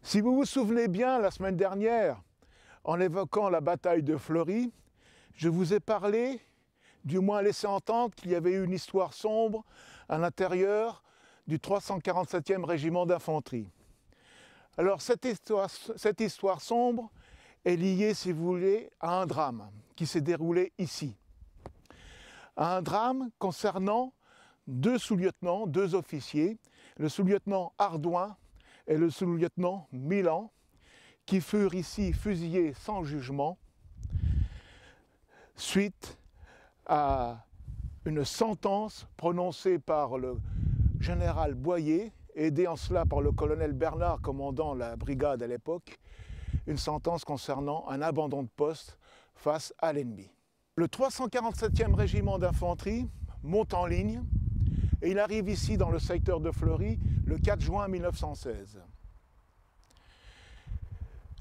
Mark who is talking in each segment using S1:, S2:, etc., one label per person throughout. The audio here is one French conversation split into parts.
S1: Si vous vous souvenez bien, la semaine dernière, en évoquant la bataille de Fleury, je vous ai parlé, du moins laissé entendre, qu'il y avait eu une histoire sombre à l'intérieur du 347e régiment d'infanterie. Alors cette histoire sombre est liée, si vous voulez, à un drame qui s'est déroulé ici. À un drame concernant deux sous-lieutenants, deux officiers, le sous-lieutenant Ardouin et le sous-lieutenant Milan, qui furent ici fusillés sans jugement suite à une sentence prononcée par le général Boyer, aidé en cela par le colonel Bernard, commandant la brigade à l'époque, une sentence concernant un abandon de poste face à l'ennemi. Le 347e régiment d'infanterie monte en ligne et il arrive ici dans le secteur de Fleury le 4 juin 1916.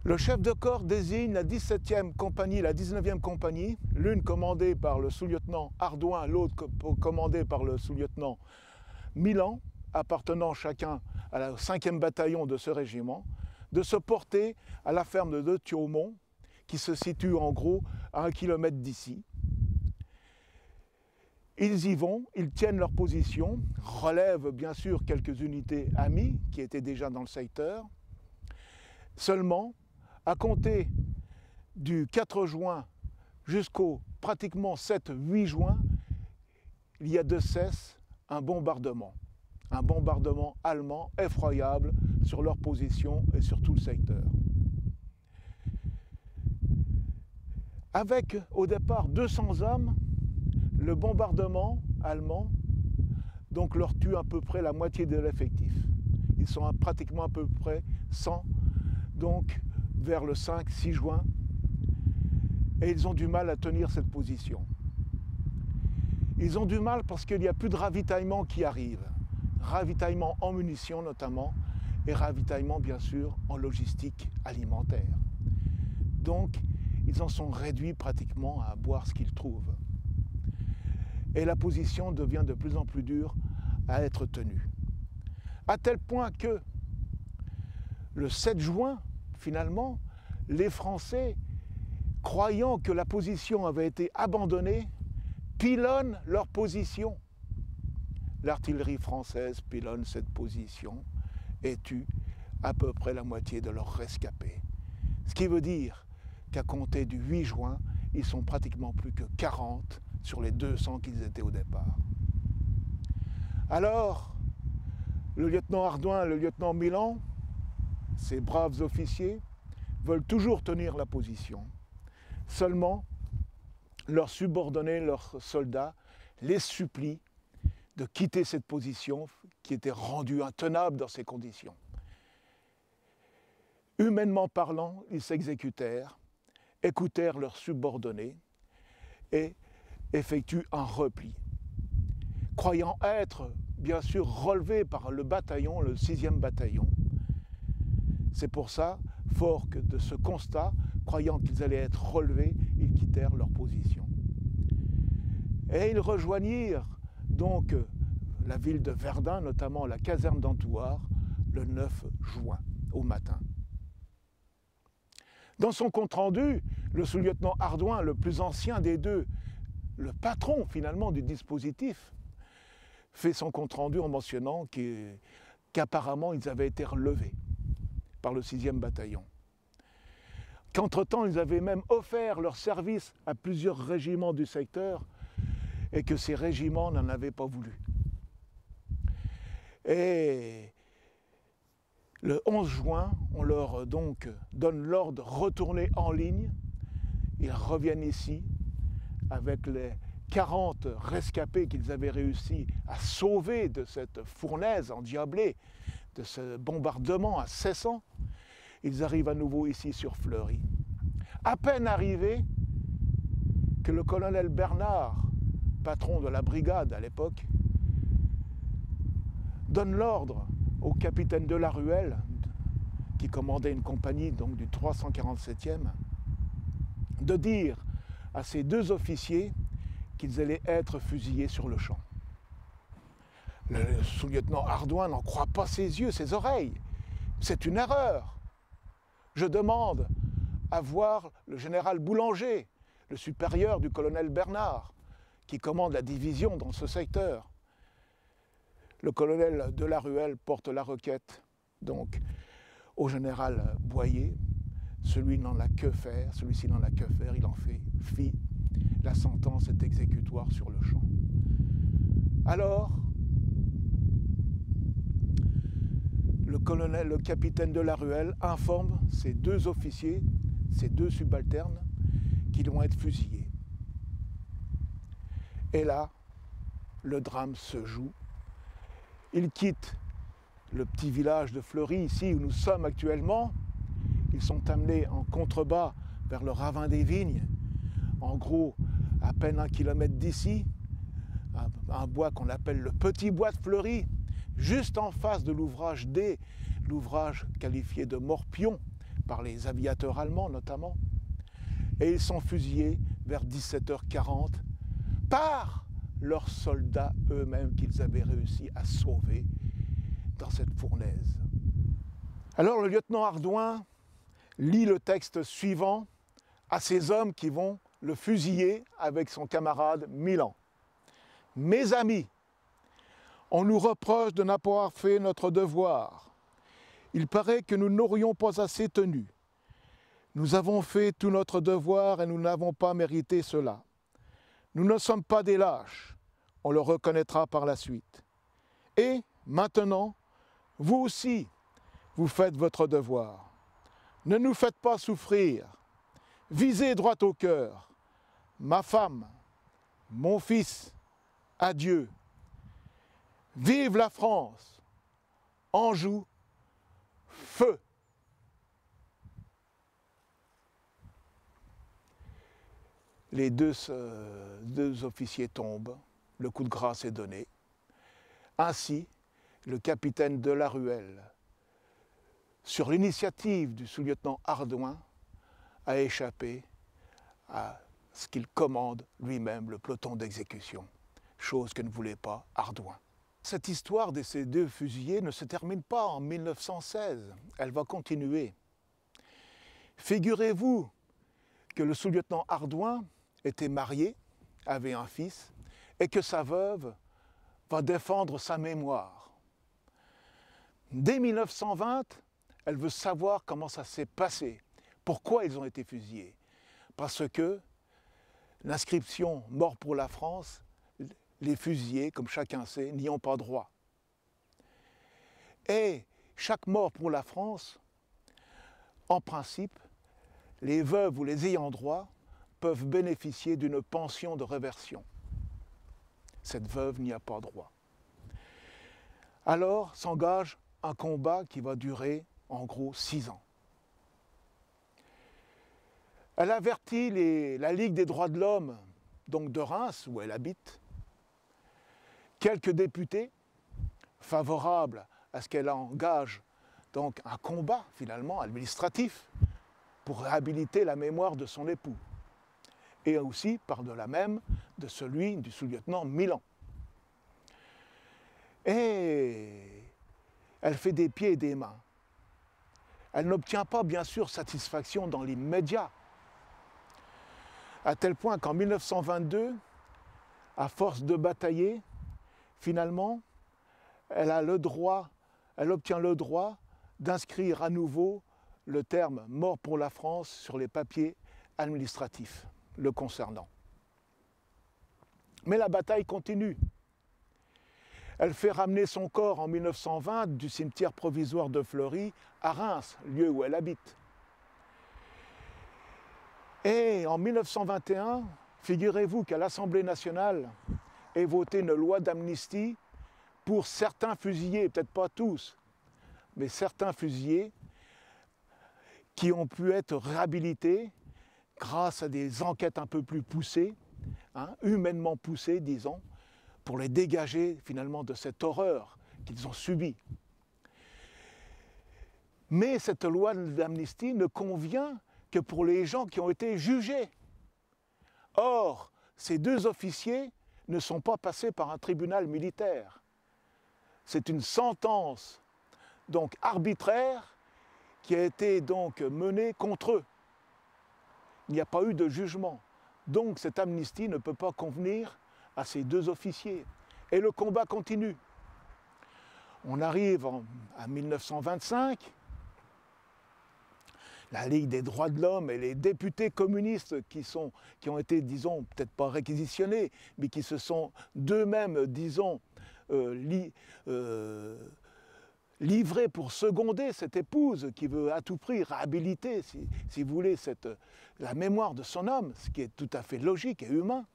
S1: Le chef de corps désigne la 17e compagnie et la 19e compagnie, l'une commandée par le sous-lieutenant Ardouin, l'autre commandée par le sous-lieutenant Milan, appartenant chacun à la 5e bataillon de ce régiment, de se porter à la ferme de Thiaumont, qui se situe en gros à 1 km d'ici. Ils y vont, ils tiennent leur position, relèvent bien sûr quelques unités amies qui étaient déjà dans le secteur. Seulement, à compter du 4 juin jusqu'au pratiquement 7-8 juin, il y a de cesse un bombardement allemand effroyable sur leur position et sur tout le secteur. Avec au départ 200 hommes, le bombardement allemand donc leur tue à peu près la moitié de l'effectif. Ils sont pratiquement à peu près 100, donc vers le 5-6 juin, et ils ont du mal à tenir cette position. Ils ont du mal parce qu'il n'y a plus de ravitaillement qui arrive. Ravitaillement en munitions notamment, et ravitaillement bien sûr en logistique alimentaire. Donc, ils en sont réduits pratiquement à boire ce qu'ils trouvent. Et la position devient de plus en plus dure à être tenue. À tel point que le 7 juin, finalement, les Français, croyant que la position avait été abandonnée, pilonnent leur position. L'artillerie française pilonne cette position et tue à peu près la moitié de leurs rescapés. Ce qui veut dire qu'à compter du 8 juin, ils sont pratiquement plus que 40 sur les 200 qu'ils étaient au départ. Alors, le lieutenant Ardouin et le lieutenant Milan, ces braves officiers, veulent toujours tenir la position. Seulement, leurs subordonnés, leurs soldats, les supplient de quitter cette position qui était rendue intenable dans ces conditions. Humainement parlant, ils s'exécutèrent, écoutèrent leurs subordonnés et effectuent un repli, croyant être bien sûr relevés par le bataillon, le 6e bataillon. C'est pour ça, fort de ce constat, croyant qu'ils allaient être relevés, ils quittèrent leur position. Et ils rejoignirent donc la ville de Verdun, notamment la caserne d'Anthouars, le 9 juin au matin. Dans son compte-rendu, le sous-lieutenant Ardouin, le plus ancien des deux, le patron finalement du dispositif, fait son compte-rendu en mentionnant qu'apparemment ils avaient été relevés par le 6e bataillon. Qu'entre-temps, ils avaient même offert leur service à plusieurs régiments du secteur et que ces régiments n'en avaient pas voulu. Et le 11 juin, on leur donc donne l'ordre de retourner en ligne. Ils reviennent ici avec les 40 rescapés qu'ils avaient réussi à sauver de cette fournaise endiablée, de ce bombardement incessant. Ils arrivent à nouveau ici sur Fleury. À peine arrivés, que le colonel Bernard, patron de la brigade à l'époque, donne l'ordre au capitaine de la Ruelle, qui commandait une compagnie donc du 347e, de dire à ces deux officiers qu'ils allaient être fusillés sur le champ. Le sous-lieutenant Ardouin n'en croit pas ses yeux, ses oreilles. C'est une erreur. Je demande à voir le général Boulanger, le supérieur du colonel Bernard, qui commande la division dans ce secteur. Le colonel Delaruelle porte la requête, donc, au général Boyer. Celui-ci n'en a que faire, il en fait fi. La sentence est exécutoire sur le champ. Alors, le capitaine Delaruelle informe ses deux officiers, ses deux subalternes, qu'ils vont être fusillés. Et là, le drame se joue. Ils quittent le petit village de Fleury, ici où nous sommes actuellement. Ils sont amenés en contrebas vers le ravin des Vignes, en gros à peine 1 kilomètre d'ici, un bois qu'on appelle le Petit Bois de Fleury, juste en face de l'ouvrage D, l'ouvrage qualifié de morpion par les aviateurs allemands notamment. Et ils sont fusillés vers 17h40 par leurs soldats eux-mêmes qu'ils avaient réussi à sauver dans cette fournaise. Alors le lieutenant Hardouin lit le texte suivant à ces hommes qui vont le fusiller avec son camarade Milan. « Mes amis, on nous reproche de n'avoir fait notre devoir. Il paraît que nous n'aurions pas assez tenu. Nous avons fait tout notre devoir et nous n'avons pas mérité cela. Nous ne sommes pas des lâches, on le reconnaîtra par la suite. Et maintenant, vous aussi, vous faites votre devoir. Ne nous faites pas souffrir. Visez droit au cœur. Ma femme, mon fils, adieu. Vive la France. Anjou, feu. » Les deux officiers tombent, le coup de grâce est donné. Ainsi, le capitaine Delaruelle, sur l'initiative du sous-lieutenant Hardouin, a échappé à ce qu'il commande lui-même, le peloton d'exécution, chose que ne voulait pas Hardouin. Cette histoire de ces deux fusillés ne se termine pas en 1916, elle va continuer. Figurez-vous que le sous-lieutenant Hardouin était marié, avait un fils, et que sa veuve va défendre sa mémoire. Dès 1920, elle veut savoir comment ça s'est passé, pourquoi ils ont été fusillés. Parce que l'inscription « Mort pour la France », les fusillés, comme chacun sait, n'y ont pas droit. Et chaque mort pour la France, en principe, les veuves ou les ayants droit peuvent bénéficier d'une pension de réversion. Cette veuve n'y a pas droit. Alors s'engage un combat qui va durer en gros 6 ans. Elle avertit la Ligue des droits de l'homme, donc de Reims, où elle habite, quelques députés favorables à ce qu'elle engage donc un combat finalement administratif pour réhabiliter la mémoire de son époux, et aussi par-delà même de celui du sous-lieutenant Milan. Et elle fait des pieds et des mains. Elle n'obtient pas bien sûr satisfaction dans l'immédiat, à tel point qu'en 1922, à force de batailler, finalement, elle obtient le droit d'inscrire à nouveau le terme « mort pour la France » sur les papiers administratifs le concernant. Mais la bataille continue. Elle fait ramener son corps en 1920 du cimetière provisoire de Fleury à Reims, lieu où elle habite. Et en 1921, figurez-vous qu'à l'Assemblée nationale est votée une loi d'amnistie pour certains fusillés, peut-être pas tous, mais certains fusillés qui ont pu être réhabilités grâce à des enquêtes un peu plus poussées, humainement poussées, disons, pour les dégager finalement de cette horreur qu'ils ont subie. Mais cette loi d'amnistie ne convient que pour les gens qui ont été jugés. Or, ces deux officiers ne sont pas passés par un tribunal militaire. C'est une sentence donc arbitraire qui a été donc menée contre eux. Il n'y a pas eu de jugement. Donc cette amnistie ne peut pas convenir à ces deux officiers. Et le combat continue. On arrive à 1925. La Ligue des droits de l'homme et les députés communistes qui ont été, disons, peut-être pas réquisitionnés, mais qui se sont d'eux-mêmes, disons, livrés pour seconder cette épouse qui veut à tout prix réhabiliter, si vous voulez, la mémoire de son homme, ce qui est tout à fait logique et humain.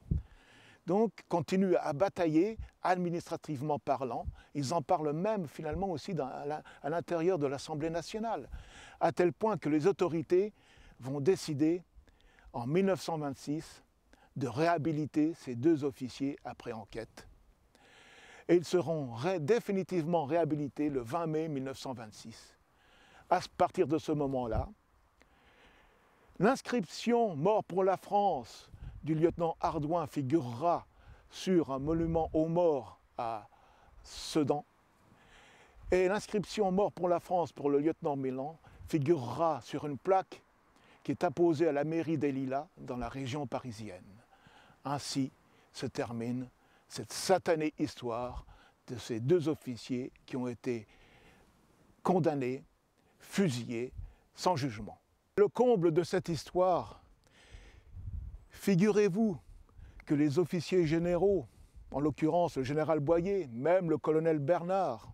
S1: Donc, continuent à batailler, administrativement parlant. Ils en parlent même, finalement, aussi à l'intérieur de l'Assemblée nationale, à tel point que les autorités vont décider, en 1926, de réhabiliter ces deux officiers après enquête. Et ils seront définitivement réhabilités le 20 mai 1926. À partir de ce moment-là, l'inscription « Mort pour la France » du lieutenant Hardouin figurera sur un monument aux morts à Sedan. Et l'inscription « Mort pour la France » pour le lieutenant Mélan figurera sur une plaque qui est apposée à la mairie des Lilas dans la région parisienne. Ainsi se termine cette satanée histoire de ces deux officiers qui ont été condamnés, fusillés, sans jugement. Le comble de cette histoire, figurez-vous que les officiers généraux, en l'occurrence le général Boyer, même le colonel Bernard,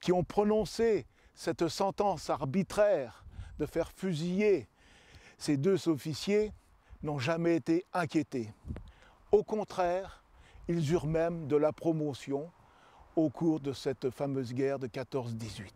S1: qui ont prononcé cette sentence arbitraire de faire fusiller ces deux officiers, n'ont jamais été inquiétés. Au contraire, ils eurent même de la promotion au cours de cette fameuse guerre de 14-18.